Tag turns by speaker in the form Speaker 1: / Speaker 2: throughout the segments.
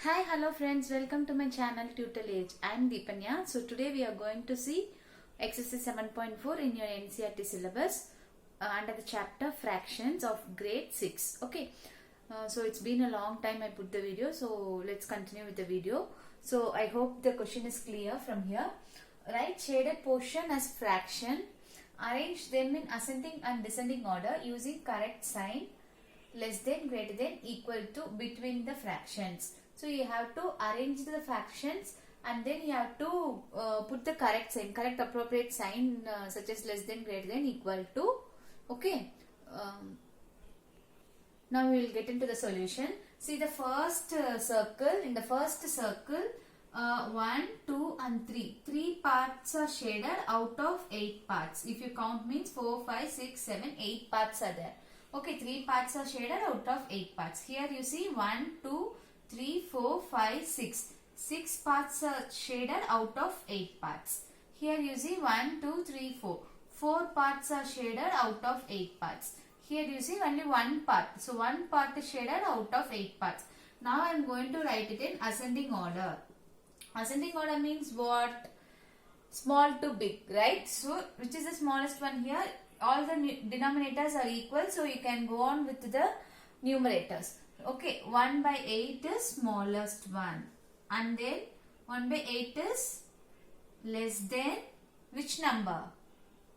Speaker 1: Hi, hello friends, welcome to my channel Tutel Age. I am Deepanya. So today we are going to see exercise 7.4 in your NCERT syllabus under the chapter fractions of grade 6. Okay, so it's been a long time I put the video, so let's continue with the video. So I hope the question is clear from here. Write shaded portion as fraction. Arrange them in ascending and descending order using correct sign less than, greater than, equal to, between the fractions. So you have to arrange the fractions and then you have to put the correct sign, correct appropriate sign such as less than, greater than, equal to. Okay. Now we will get into the solution. See the first circle. In the first circle, 1, 2 and 3. 3 parts are shaded out of 8 parts. If you count means 4, 5, 6, 7, 8 parts are there. Okay, 3 parts are shaded out of 8 parts. Here you see 1, 2, 3, 4, 5, 6. 6 parts are shaded out of 8 parts. Here you see 1, 2, 3, 4. 4 parts are shaded out of 8 parts. Here you see only 1 part. So 1 part is shaded out of 8 parts. Now I am going to write it in ascending order. Ascending order means what? Small to big, right? So which is the smallest one here? All the denominators are equal, so you can go on with the numerators. Okay, 1 by 8 is smallest one, and then 1 by 8 is less than which number?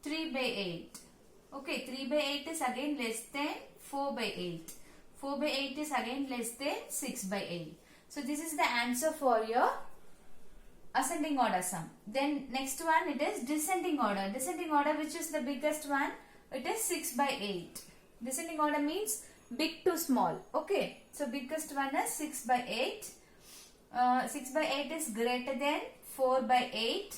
Speaker 1: 3 by 8. Okay, 3 by 8 is again less than 4 by 8. 4 by 8 is again less than 6 by 8. So this is the answer for your ascending order sum. Then next one, it is descending order. Descending order, which is the biggest one? It is 6 by 8. Descending order means big to small. Okay, so biggest one is 6 by 8. 6 by 8 is greater than 4 by 8.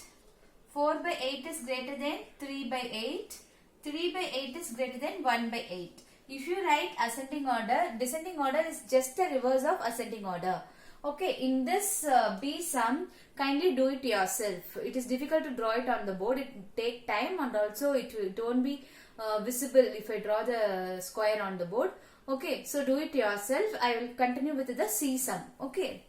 Speaker 1: 4 by 8 is greater than 3 by 8. 3 by 8 is greater than 1 by 8. If you write ascending order, descending order is just a reverse of ascending order. Okay, in this B sum, kindly do it yourself. It is difficult to draw it on the board. It will take time and also it won't be visible if I draw the square on the board. Okay, so do it yourself. I will continue with the C sum. Okay.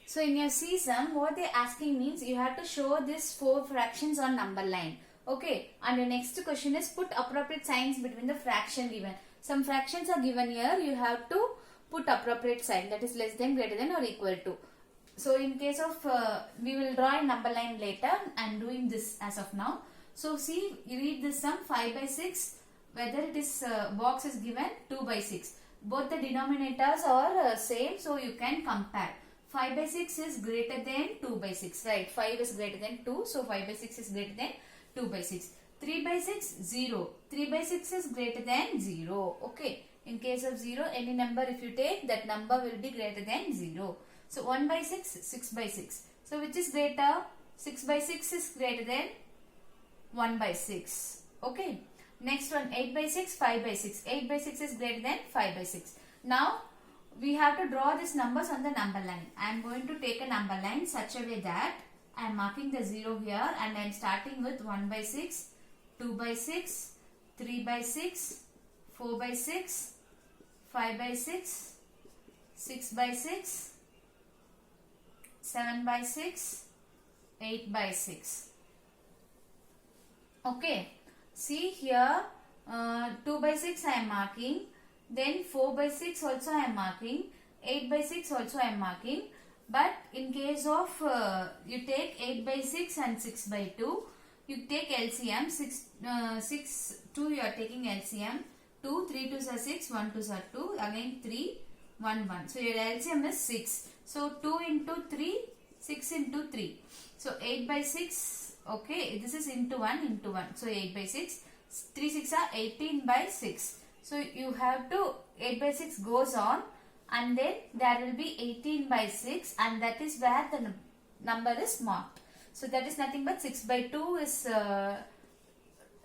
Speaker 1: So in your C sum, what they are asking means you have to show these 4 fractions on number line. Okay, and the next question is put appropriate signs between the fraction given. Some fractions are given here. You have to put appropriate sign, that is less than, greater than or equal to. So in case of, we will draw a number line later. I am doing this as of now. So see, you read this sum 5 by 6, whether it is box is given 2 by 6. Both the denominators are same, so you can compare. 5 by 6 is greater than 2 by 6, right? 5 is greater than 2, so 5 by 6 is greater than 2 by 6. 3 by 6, 0. 3 by 6 is greater than 0. Okay. In case of 0, any number if you take, that number will be greater than 0. So 1 by 6, 6 by 6. So which is greater? 6 by 6 is greater than 1 by 6. Okay. Next one, 8 by 6, 5 by 6. 8 by 6 is greater than 5 by 6. Now we have to draw these numbers on the number line. I am going to take a number line such a way that I am marking the 0 here and I am starting with 1 by 6, 2 by 6, 3 by 6, 4 by 6, 5 by 6, 6 by 6, 7 by 6, 8 by 6. Okay. See here, 2 by 6 I am marking. Then 4 by 6 also I am marking. 8 by 6 also I am marking. But in case of, you take 8 by 6 and 6 by 2. You take LCM. 2 you are taking LCM. 2, 3 2s are 6, 1 2s are 2, again 3, 1 1. So your LCM is 6. So 2 into 3, 6 into 3. So 8 by 6, okay, this is into 1 into 1. So 8 by 6, 3 6 are 18 by 6. So you have to, 8 by 6 goes on and then there will be 18 by 6 and that is where the number is marked. So that is nothing but 6 by 2 is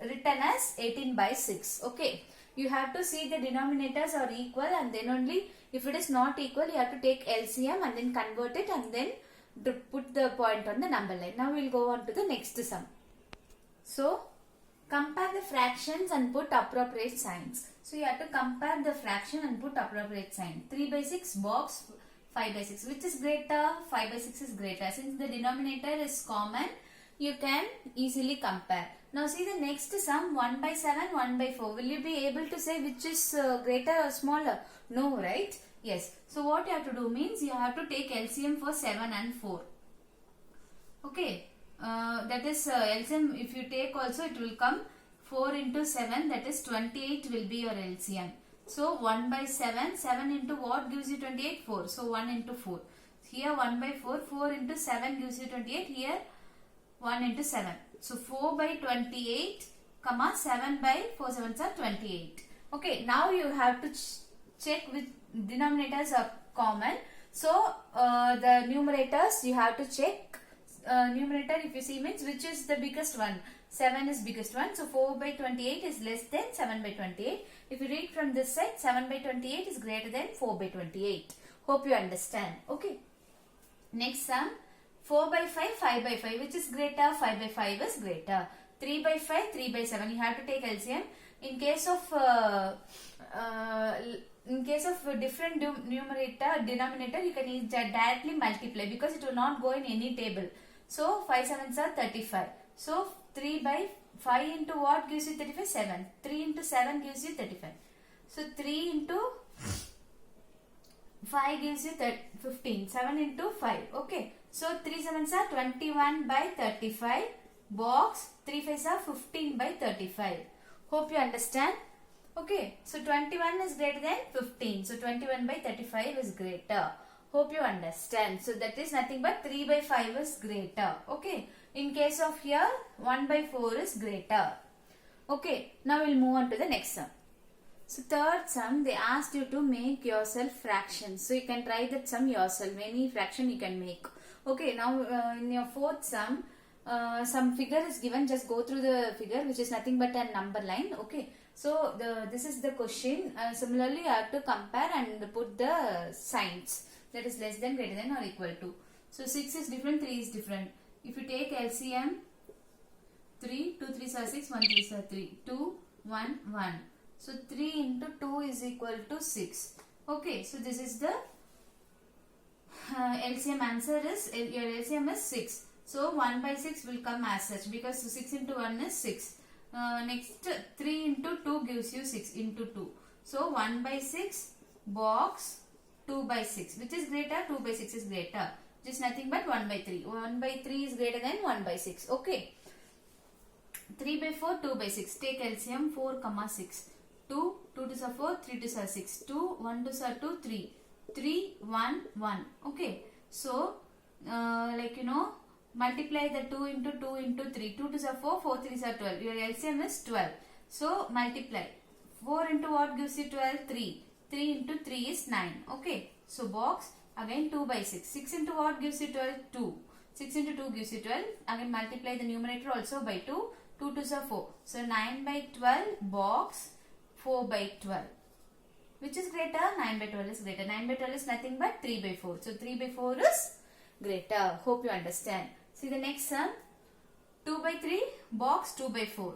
Speaker 1: written as 18 by 6. Okay. You have to see the denominators are equal and then only if it is not equal you have to take LCM and then convert it and then put the point on the number line. Now we will go on to the next sum. So compare the fractions and put appropriate signs. So you have to compare the fraction and put appropriate sign. 3 by 6 box 5 by 6. Which is greater? 5 by 6 is greater. Since the denominator is common, you can easily compare. Now see the next sum, 1 by 7, 1 by 4. Will you be able to say which is greater or smaller? No, right? Yes. So what you have to do means you have to take LCM for 7 and 4. Okay. That is LCM, if you take also it will come 4 into 7, that is 28 will be your LCM. So 1 by 7, 7 into what gives you 28? 4. So 1 into 4. Here 1 by 4, 4 into 7 gives you 28. Here 1 into 7. So 4 by 28, comma 7 by 4 sevens are 28. Okay, now you have to check which denominators are common. So the numerators you have to check. Numerator if you see means which is the biggest one. 7 is biggest one. So 4 by 28 is less than 7 by 28. If you read from this side, 7 by 28 is greater than 4 by 28. Hope you understand. Okay. Next sum. 4 by 5, 5 by 5. Which is greater? 5 by 5 is greater. 3 by 5, 3 by 7. You have to take LCM. In case of different denominator, you can directly multiply because it will not go in any table. So 5 sevens are 35. So 3 by 5 into what gives you 35? 7. 3 into 7 gives you 35. So 3 into 5 gives you 15. 7 into 5. Okay. So 3 sevens are 21 by 35. Box 3 5s are 15 by 35. Hope you understand. Okay. So 21 is greater than 15. So 21 by 35 is greater. Hope you understand. So that is nothing but 3 by 5 is greater. Okay. In case of here, 1 by 4 is greater. Okay. Now we'll move on to the next sum. So third sum, they asked you to make yourself fractions. So you can try that sum yourself. Any fraction you can make. Okay. Now in your fourth sum, some figure is given. Just go through the figure, which is nothing but a number line. Okay. So this is the question. Similarly, you have to compare and put the signs. That is less than, greater than or equal to. So 6 is different, 3 is different. If you take LCM, 3, 2 3s are 6, 1 3s are 3, 2, 1, 1. So 3 into 2 is equal to 6. Okay, so this is the LCM answer is, your LCM is 6. So 1 by 6 will come as such because 6 into 1 is 6. Next 3 into 2 gives you 6 into 2. So 1 by 6 box 2 by 6. Which is greater? 2 by 6 is greater. Just nothing but 1 by 3. 1 by 3 is greater than 1 by 6. Okay. 3 by 4, 2 by 6. Take LCM 4, 6. 2, 2 2s are 4, 3 2s are 6. 2, 1 2s are 2, 3. 3, 1, 1. Okay. So, multiply the 2 into 2 into 3. 2 2s are 4, 4 3s are 12. Your LCM is 12. So, multiply. 4 into what gives you 12? 3. 3 into 3 is 9. Okay. So, box again 2 by 6. 6 into what gives you 12? 2. 6 into 2 gives you 12. Again multiply the numerator also by 2. 2 2s are 4. So, 9 by 12 box 4 by 12. Which is greater? 9 by 12 is greater. 9 by 12 is nothing but 3 by 4. So, 3 by 4 is greater. Hope you understand. See the next sum. 2 by 3 box 2 by 4.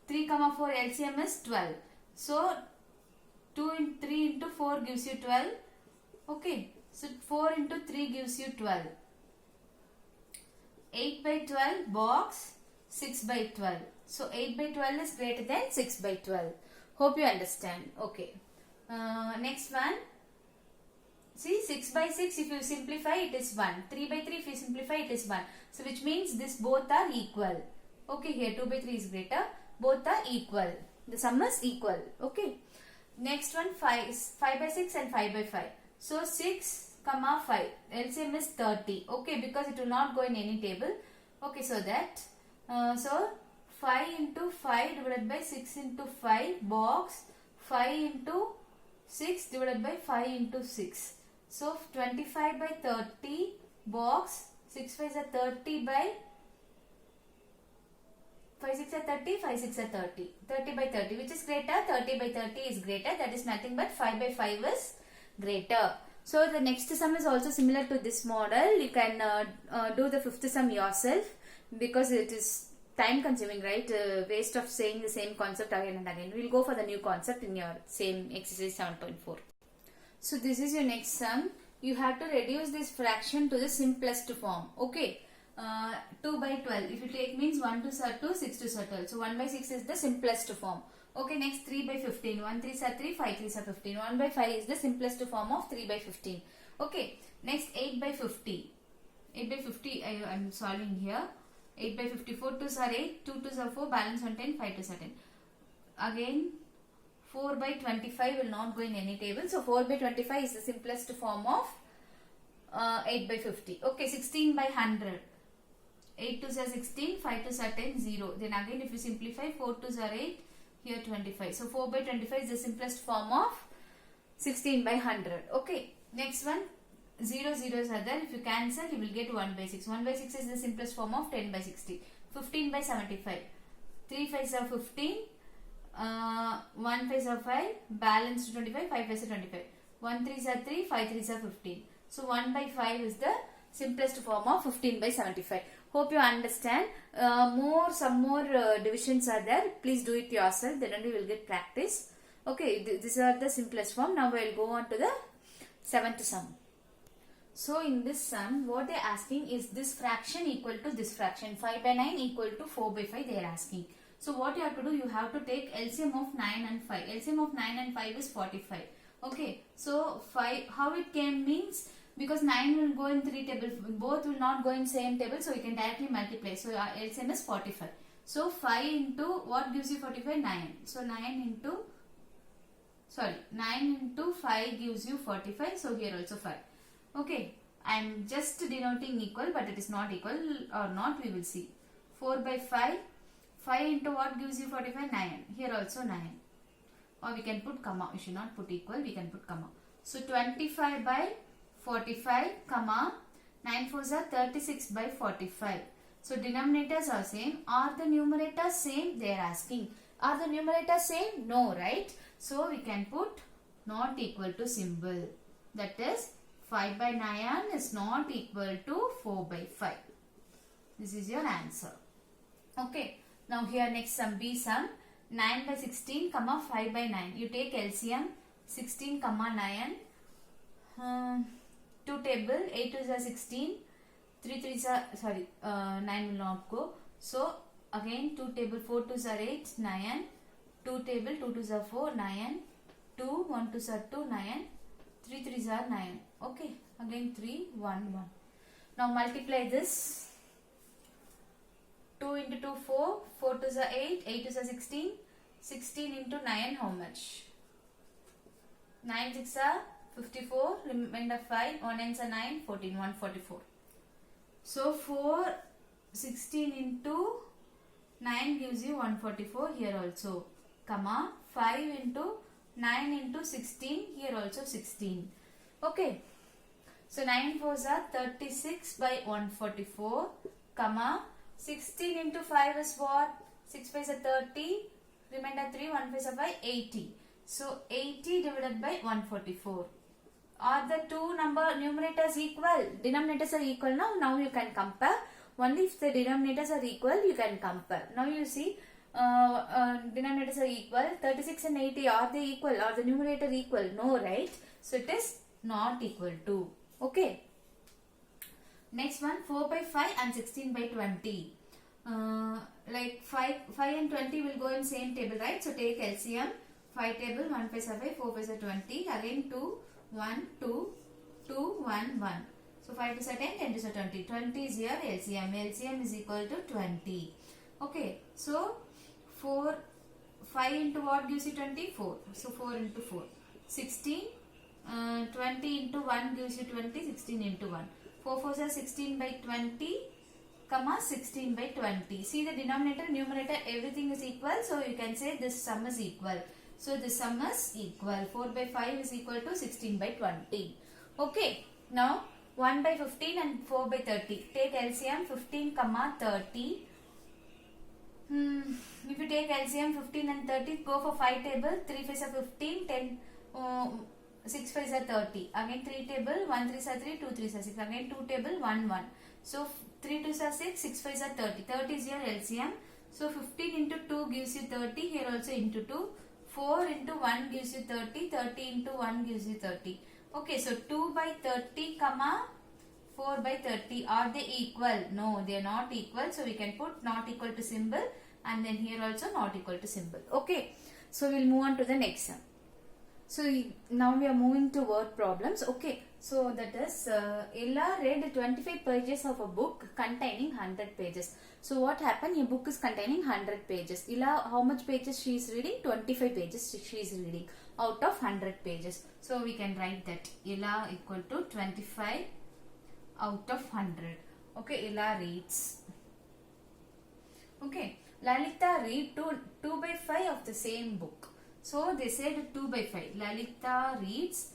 Speaker 1: 3 comma 4 LCM is 12. So 3 into 4 gives you 12. Okay. So 4 into 3 gives you 12. 8 by 12 box 6 by 12. So 8 by 12 is greater than 6 by 12. Hope you understand. Okay. Next one. See 6 by 6 if you simplify it is 1. 3 by 3 if you simplify it is 1. So which means this both are equal. Okay, here 2 by 3 is greater. Both are equal. The sum is equal. Okay. Next one 5 by 6 and 5 by 5. So 6 comma 5. LCM is 30. Okay, because it will not go in any table. Okay, so that. So 5 into 5 divided by 6 into 5 box 5 into 6 divided by 5 into 6. So 25 by 30 box 6 5 are 30 by 5 6 are 30, 5 6 are 30. 30 by 30 which is greater? 30 by 30 is greater. That is nothing but 5 by 5 is greater. So the next sum is also similar to this model. You can do the fifth sum yourself because it is time consuming, right? Waste of saying the same concept again and again. We will go for the new concept in your same exercise 7.4. So this is your next sum. you have to reduce this fraction to the simplest form. Okay. 2 by 12. If you take means 1 to 2, 6 to 12. So 1 by 6 is the simplest form. Okay, next 3 by 15. 1 3 are 3, 5 3 are 15. 1 by 5 is the simplest form of 3 by 15. Okay, next 8 by 50. 8 by 50 I am solving here. 8 by 50. 4 2s are 8, 2 2s are 4, balance on 10, 5 2s are 10. Again 4 by 25 will not go in any table. So 4 by 25 is the simplest form of 8 by 50. Okay, 16 by 100. 8 2s are 16, 5 2s are 10, 0. Then again if you simplify, 4 2s are 8, here 25. So 4 by 25 is the simplest form of 16 by 100. Okay, next one, 0 zeros are there. If you cancel, you will get 1 by 6. 1 by 6 is the simplest form of 10 by 60. 15 by 75. 3 5s are 15, 1 5s are 5, balance to 25, 5 5s are 25. 1 3s are 3, 5 3s are 15. So 1 by 5 is the simplest form of 15 by 75. Hope you understand. Some more divisions are there. Please do it yourself. Then only you will get practice. Okay, these are the simplest form. Now we will go on to the 7th sum. So in this sum, what they are asking is this fraction equal to this fraction. 5 by 9 equal to 4 by 5 they are asking. So what you have to do, you have to take LCM of 9 and 5. LCM of 9 and 5 is 45. Okay, so 5, how it came means, because 9 will go in 3 tables, both will not go in same table, so you can directly multiply. So LCM is 45. So 5 into what gives you 45? 9. So 9 into 5 gives you 45. So here also 5. Okay, I am just denoting equal, but it is not equal or not, we will see. 4 by 5. 5 into what gives you 45? 9. Here also 9. Or we can put comma. We should not put equal, we can put comma. So 25 by 45, comma, 9 4s are 36 by 45. So denominators are same. Are the numerators same? They are asking. Are the numerators same? No, right? So we can put not equal to symbol. That is 5 by 9 is not equal to 4 by 5. This is your answer. Okay. Now here next sum, B sum. 9 by 16, comma 5 by 9. You take LCM 16, comma 9. 2 table, 8 2s are 16, 3 3s are, 9 will not go. So again 2 table, 4 2s are 8, 9, 2 table, 2 2s are 4, 9, 2, 1 2s are 2, 9, 3 3s are 9. Okay, again 3, 1, 1. Now multiply this. 2 into 2, 4, 4 2s are 8, 8 2s are 16, 16 into 9, how much? 9 6 are 54, remainder 5, 1 9s are 9, 14, 144. So 4, 16 into 9 gives you 144 here also, comma 5 into 9 into 16, here also 16. Okay, so 9 4s are 36 by 144, comma 16 into 5 is what? 6 5s are 30, remainder 3, 1 5s are 5, 80. So 80 divided by 144. Are the two numerators equal? Denominators are equal now. Now you can compare. Only if the denominators are equal, you can compare. Now you see, denominators are equal. 36 and 80, are they equal? Are the numerator equal? No, right? So it is not equal to. Okay. Next one, 4 by 5 and 16 by 20. Like 5 and 20 will go in same table, right? So take LCM. 5 table, 1 5 are 5, 4 5 are 20. Again 2, 1, 2, 2, 1, 1. So 5 2s are 10, 10 2s are 20. 20 is here LCM. LCM is equal to 20. Okay. So 5 into what gives you 20? 4. So 4 into 4. 16. 20 into 1 gives you 20. 16 into 1. 4 4s are 16 by 20, comma 16 by 20. See the denominator, numerator, everything is equal. So you can say this sum is equal. So this sum is equal. 4 by 5 is equal to 16 by 20. Okay. Now 1 by 15 and 4 by 30. Take LCM 15, comma 30. If you take LCM 15 and 30, go for 5 table. 3 5s are 15, 10, 6 5s are 30. Again 3 table, 1 3s are 3, 2 3s are 6. Again 2 table, 1 1. So 3 2s are 6, 6 5s are 30. 30 is your LCM. So 15 into 2 gives you 30. Here also into 2. 4 into 1 gives you 30. 30 into 1 gives you 30. Okay, so 2 by 30 comma 4 by 30, are they equal? No, they are not equal. So we can put not equal to symbol, and then here also not equal to symbol. Okay, so we'll move on to the next sum. So now we are moving to word problems. Okay, so that is Ella read 25 pages of a book containing 100 pages. So what happened? A book is containing 100 pages. Ella, how much pages she is reading? 25 pages she is reading out of 100 pages. So we can write that Ella equal to 25 out of 100. Okay, Ella reads. Okay, Lalita read 2 by 5 of the same book. So they said 2 by 5. Lalita reads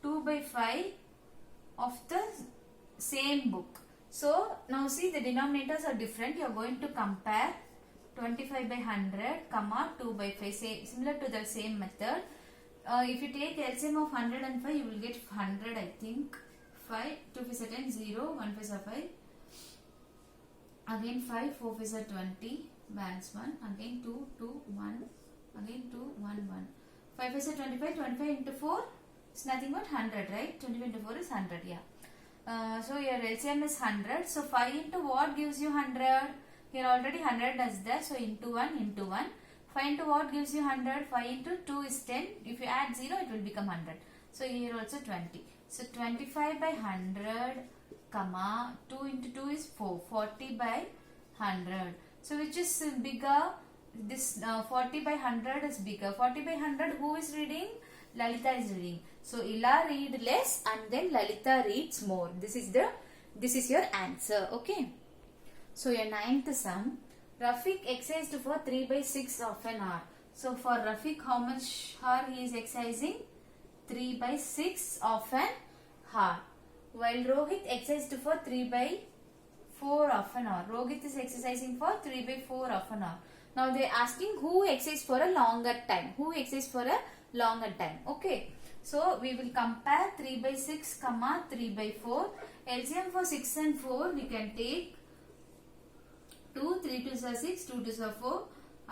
Speaker 1: 2 by 5 of the same book. So now see, the denominators are different. You are going to compare 25 by 100 comma 2 by 5, similar to the same method. If you take LCM of 100 and 5, you will get 100, I think. 5, 2 5 are 10, 0, 1 5 are 5. Again 5, 4 5 are 20, balance 1. Again 2, 2, 1. Again 2, 1, 1. 5 5 are 25, 25 into 4 is nothing but 100, right? 25 into 4 is 100, yeah. So your LCM is 100. So 5 into what gives you 100? Here already 100 is there. So into 1, into 1. 5 into what gives you 100? 5 into 2 is 10. If you add 0, it will become 100. So here also 20. So 25 by 100, comma 2 into 2 is 4. 40 by 100. So which is bigger? This 40 by 100 is bigger. 40 by 100, who is reading? Lalita is reading. So Ella read less and then Lalita reads more. This is your answer. Okay. So your ninth sum. Rafiq exercised for 3 by 6 of an hour. So for Rafiq, how much hour he is exercising? 3 by 6 of an hour. While Rohit exercised for 3 by 4 of an hour. Rohit is exercising for 3 by 4 of an hour. Now they are asking who exercised for a longer time. Who exercised for a longer time. Okay. So we will compare 3 by 6 comma 3 by 4. LCM for 6 and 4 we can take 2, 3 2s are 6, 2 2s are 4.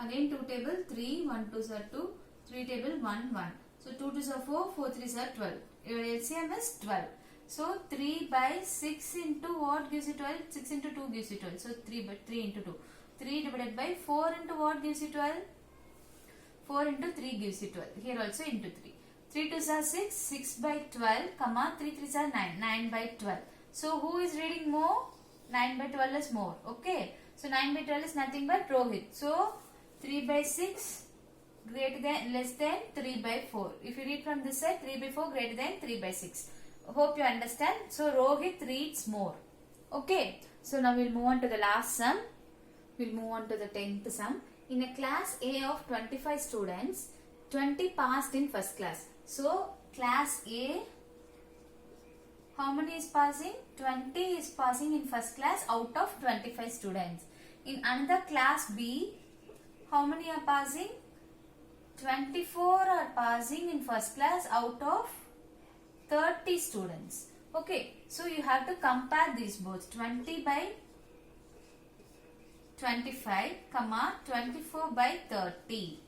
Speaker 1: Again 2 table 3, 1 2s are 2, 3 table 1 1. So 2 2s are 4, 4 3s are 12. Your LCM is 12. So 3 by 6 into what gives you 12? 6 into 2 gives you 12. So 3 into 2. 3 divided by 4 into what gives you 12? 4 into 3 gives you 12. Here also into 3. 3 2s are 6, 6 by 12, comma 3 3s are 9, 9 by 12. So who is reading more? 9 by 12 is more. Okay. So 9 by 12 is nothing but Rohit. So 3 by 6 greater than less than 3 by 4. If you read from this side, 3 by 4 greater than 3 by 6. Hope you understand. So Rohit reads more. Okay. So now we'll move on to the last sum. We'll move on to the 10th sum. In a class A of 25 students, 20 passed in first class. So class A, how many is passing? 20 is passing in first class out of 25 students. In another class B, how many are passing? 24 are passing in first class out of 30 students. Okay, so you have to compare these both. 20 by 25, comma 24 by 30.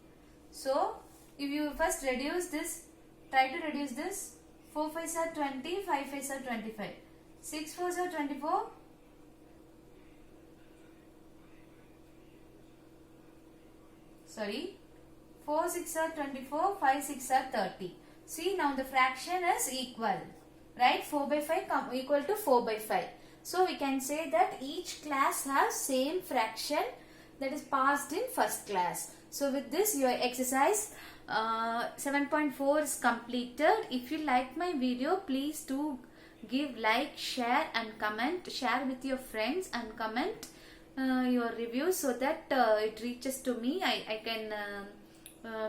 Speaker 1: So, if you first reduce this, try to reduce this. 4 5s are 20, 5 5s are 25. 6 4s are 24. Sorry. 4 6 are 24, 5 6 are 30. See, now the fraction is equal. Right? 4 by 5 equal to 4 by 5. So we can say that each class has same fraction that is passed in first class. So with this your exercise 7.4 is completed. If you like my video, please do give like, share and comment. Share with your friends and comment your reviews so that it reaches to me. I can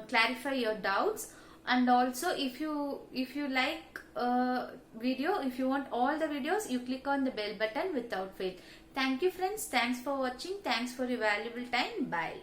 Speaker 1: clarify your doubts. And also if you like video, if you want all the videos, you click on the bell button without fail. Thank you friends. Thanks for watching. Thanks for your valuable time. Bye.